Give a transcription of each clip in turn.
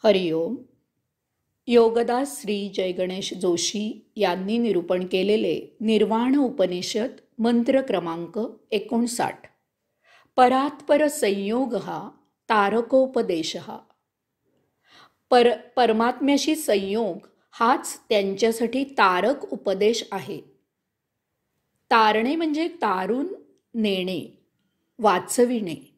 हरिओम. योगदास श्री जयगणेश जोशी यांनी निरूपण केलेले निर्वाण उपनिषद मंत्र क्रमांक 59. परात्पर संयोग हा तारकोपदेश. परमात्म्याशी संयोग हाच त्यांच्यासाठी तारक उपदेश आहे. तारणे म्हणजे तारून नेणे, वाचविणे.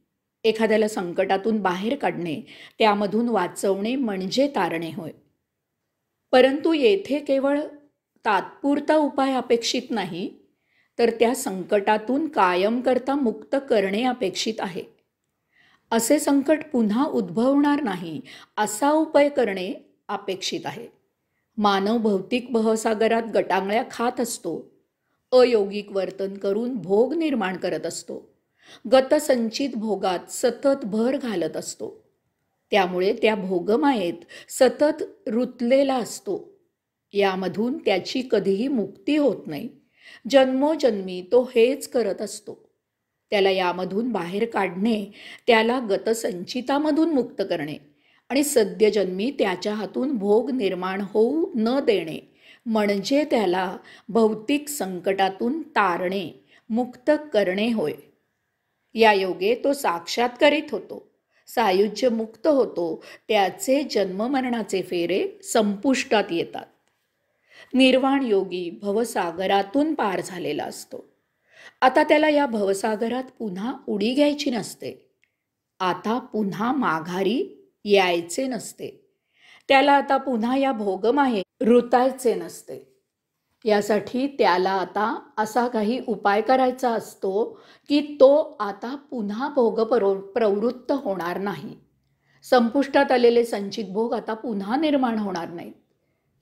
एखाद्याला संकटातून बाहेर काढणे, त्यामधून वाचवणे म्हणजे तारणे होय. परंतु येथे केवळ तात्पुरता उपाय अपेक्षित नाही, तर त्या संकटातून कायमकरता मुक्त करणे अपेक्षित आहे. असे संकट पुन्हा उद्भवणार नाही असा उपाय करणे अपेक्षित आहे. मानव भौतिक भवसागरात गटांगळ्या खात असतो, अयोगिक वर्तन करून भोग निर्माण करत असतो, गतसंचित भोगात सतत भर घालत असतो. त्यामुळे त्या भोगमायेत सतत रुतलेला असतो. यामधून त्याची कधीही मुक्ती होत नाही. जन्मोजन्मी तो हेच करत असतो. त्याला यामधून बाहेर काढणे, त्याला गतसंचितामधून मुक्त करणे आणि सद्यजन्मी त्याच्या हातून भोग निर्माण होऊ न देणे म्हणजे त्याला भौतिक संकटातून तारणे, मुक्त करणे होय. या योगे तो साक्षात्कारित होतो, सायुज्य मुक्त होतो. त्याचे जन्ममरणाचे फेरे संपुष्टात येतात. निर्वाण योगी भवसागरातून पार झालेला असतो. आता त्याला या भवसागरात पुन्हा उडी घ्यायची नसते. आता पुन्हा माघारी यायचे नसते. त्याला आता पुन्हा या भोगमाये रुतायचे नसते. यासाठी त्याला आता असा काही उपाय करायचा असतो की तो आता पुन्हा भोग प्रवृत्त होणार नाही. संपुष्टात आलेले संचित भोग आता पुन्हा निर्माण होणार नाहीत.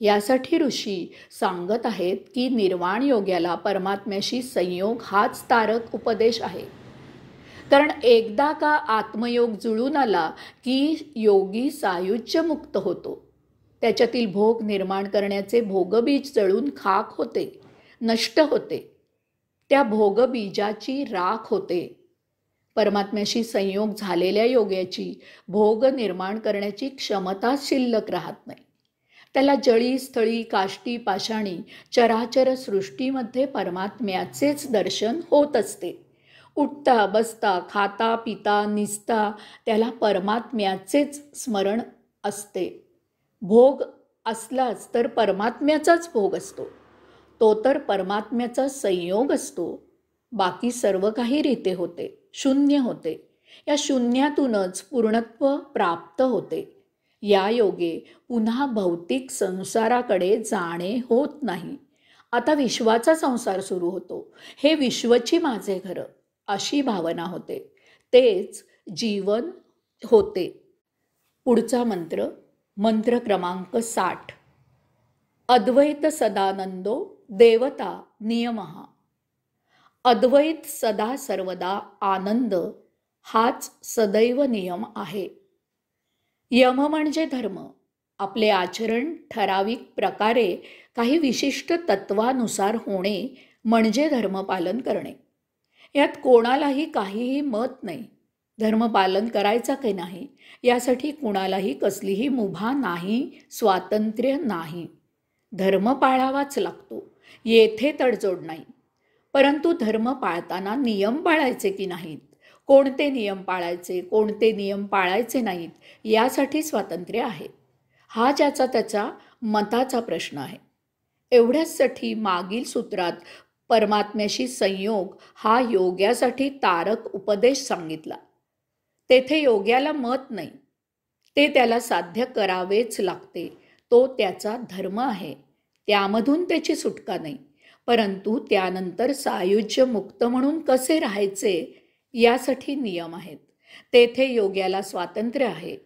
यासाठी ऋषी सांगत आहेत की निर्वाण योग्याला परमात्म्याशी संयोग हाच तारक उपदेश आहे. कारण एकदा का आत्मयोग जुळून आला की योगी सायुज्य मुक्त होतो. त्याच्यातील भोग निर्माण करण्याचे भोगबीज जळून खाक होते, नष्ट होते. त्या भोगबीजाची राख होते. परमात्म्याशी संयोग झालेल्या योग्याची भोग निर्माण करण्याची क्षमता शिल्लक राहत नाही. त्याला जळी स्थळी काष्टी पाषाणी चराचर सृष्टीमध्ये परमात्म्याचेच दर्शन होत असते. उठता बसता खाता पिता निसता त्याला परमात्म्याचेच स्मरण असते. भोग असलाच तर परमात्म्याचाच भोग असतो. तो तर परमात्म्याचा संयोग असतो. बाकी सर्व काही रीते होते, शून्य होते. या शून्यातूनच पूर्णत्व प्राप्त होते. या योगे पुन्हा भौतिक संसाराकडे जाणे होत नाही. आता विश्वाचा संसार सुरू होतो. हे विश्वची माझे घर अशी भावना होते. तेच जीवन होते. पुढचा मंत्र, मंत्र क्रमांक 60. अद्वैत सदानंदो देवता नियमः. अद्वैत सदा सर्वदा आनंद हाच सदैव नियम आहे. यम म्हणजे धर्म. आपले आचरण ठराविक प्रकारे काही विशिष्ट तत्वानुसार होणे म्हणजे धर्मपालन करणे. यात कोणालाही काहीही मत नाही. धर्मपालन करायचा की नाही यासाठी कुणालाही कसलीही मुभा नाही, स्वातंत्र्य नाही. धर्म पाळावाच लागतो. येथे तडजोड नाही. परंतु धर्म पाळताना नियम पाळायचे की नाहीत, कोणते नियम पाळायचे, कोणते नियम पाळायचे नाहीत यासाठी स्वातंत्र्य आहे. हा ज्याचा त्याचा मताचा प्रश्न आहे. एवढ्याचसाठी मागील सूत्रात परमात्म्याशी संयोग हा योग्यासाठी तारक उपदेश सांगितला. तेथे योग्याला मत नाही. ते त्याला साध्य करावेच लागते. तो त्याचा धर्म आहे. त्यामधून त्याची सुटका नाही. परंतु त्यानंतर सायुज्य मुक्त म्हणून कसे राहायचे यासाठी नियम आहेत. तेथे योग्याला स्वातंत्र्य आहे.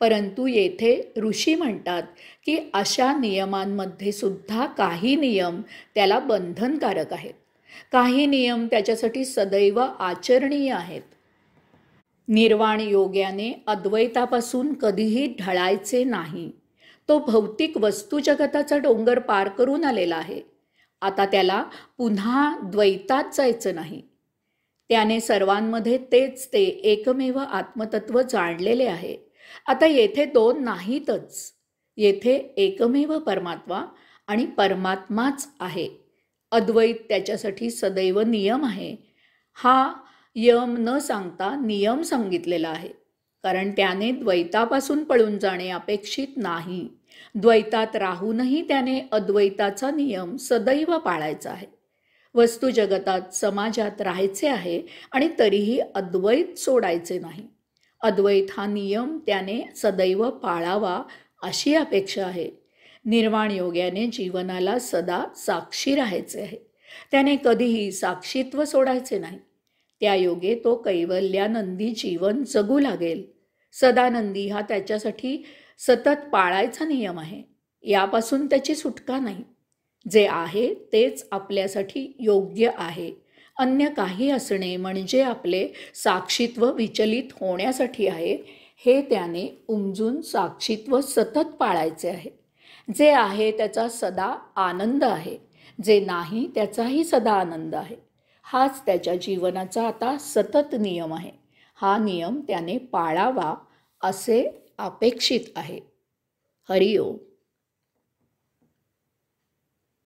परंतु येथे ऋषी म्हणतात की अशा नियमांमध्ये सुद्धा काही नियम त्याला बंधनकारक आहेत. काही नियम त्याच्यासाठी सदैव आचरणीय आहेत. निर्वाण योग्याने अद्वैतापासून कधीही ढळायचे नाही. तो भौतिक वस्तू जगताचा डोंगर पार करून आलेला आहे. आता त्याला पुन्हा द्वैतात जायचं नाही. त्याने सर्वांमध्ये तेच ते एकमेव आत्मतत्व जाणलेले आहे. आता येथे दोन नाहीतच. येथे एकमेव परमात्मा आणि परमात्माच आहे. अद्वैत त्याच्यासाठी सदैव नियम आहे. हा यम न सांगता नियम सांगितलेला आहे. कारण त्याने द्वैतापासून पळून जाणे अपेक्षित नाही. द्वैतात राहूनही त्याने अद्वैताचा नियम सदैव पाळायचा आहे. वस्तू जगतात समाजात राहायचे आहे आणि तरीही अद्वैत सोडायचे नाही. अद्वैत हा नियम त्याने सदैव पाळावा अशी अपेक्षा आहे. निर्वाण योग्याने जीवनाला सदा साक्षी राहायचे आहे. त्याने कधीही साक्षीत्व सोडायचे नाही. त्या योगे तो कैवल्यानंदी जीवन जगू लागेल. सदानंदी हा त्याच्यासाठी सतत पाळायचा नियम आहे. यापासून त्याची सुटका नाही. जे आहे तेच आपल्यासाठी योग्य आहे. अन्य काही असणे म्हणजे आपले साक्षीत्व विचलित होण्यासाठी आहे. हे त्याने उमजून साक्षीत्व सतत पाळायचे आहे. जे आहे त्याचा सदा आनंद आहे. जे नाही त्याचाही सदा आनंद आहे. हाच त्याच्या जीवनाचा आता सतत नियम आहे. हा नियम त्याने पाळावा असे अपेक्षित आहे. हरिओम.